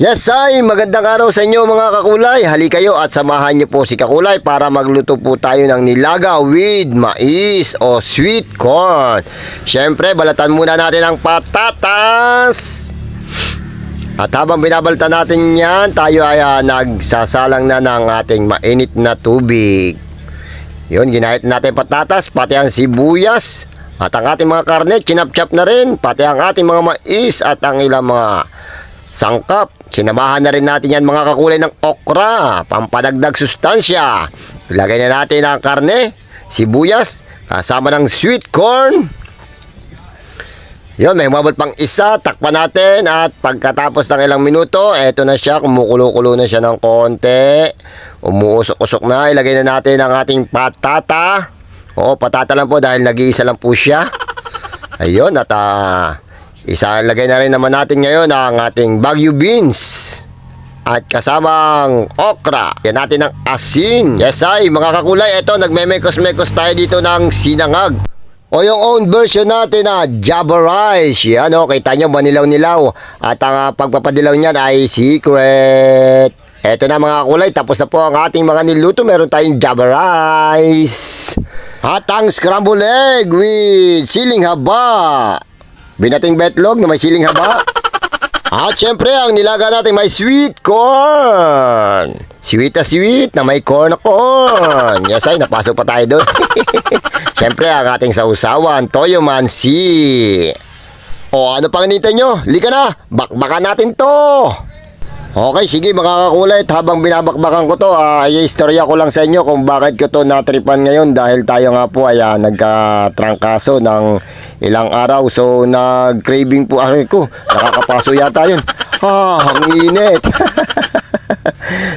Yes ay, magandang araw sa inyo mga kakulay. Hali kayo at samahan niyo po si Kakulay para magluto po tayo ng nilaga with mais o sweet corn. Siyempre, balatan muna natin ang patatas. At habang binabalatan natin yan, tayo ay nagsasalang na ng ating mainit na tubig. Yun, ginahit natin patatas, pati ang sibuyas. At ang ating mga karne, chinap-chap na rin. Pati ang ating mga mais at ang ilang mga sangkap. Sinamahan na rin natin yan mga kakulay ng okra, pampadagdag sustansya. Ilagay na natin ang karne, sibuyas, kasama ng sweet corn. Yun, may umabot pang isa, takpan natin at pagkatapos ng ilang minuto, eto na siya, kumukulo-kulo na siya ng konti. Umuusok-usok na, ilagay na natin ang ating patata. Oo, patata lang po dahil nag-iisa lang po siya. Ayun, at isalagay na rin naman natin ngayon ang ating Baguio beans at kasamang okra. Yan natin ng asin. Yes ay, mga kakulay, ito nagme-mekos-mekos tayo dito ng sinangag. O yung own version natin na Java rice. Yan o, kita nyo, manilaw-nilaw. At ang pagpapadilaw niyan ay secret. Eto na mga kakulay, tapos na po ang ating mga niluto. Meron tayong Java rice. At ang scrambled egg with siling haba. Binating betlog na may siling haba. At syempre, ang nilaga natin may sweet corn. Sweet na may corn na corn. Yes ay, napasok pa tayo doon. Syempre, ang ating sausawan, toyo mansi. O ano pang hinihintay nyo? Lika na, bakbakan natin to. Okay, sige mga kakulay, habang binabakbakan ko to, i-istorya ko lang sa inyo kung bakit ko to natripan ngayon dahil tayo nga po ay nagkatrangkaso ng ilang araw. So nag-craving po ko, nakakapaso yata yun. Ang init.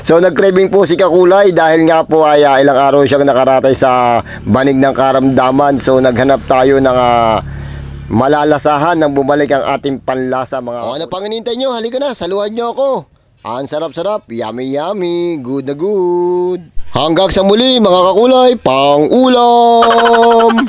So nag-craving po si Kakulay dahil nga po ay ilang araw siyang nakaratay sa banig ng karamdaman. So naghanap tayo ng malalasahan nang bumalik ang ating panlasa mga. O ano pang hinihintay nyo? Halika na, saluhan nyo ako. Ang sarap-sarap, yummy, good na good. Hanggang sa muli mga kakulay, pang ulam!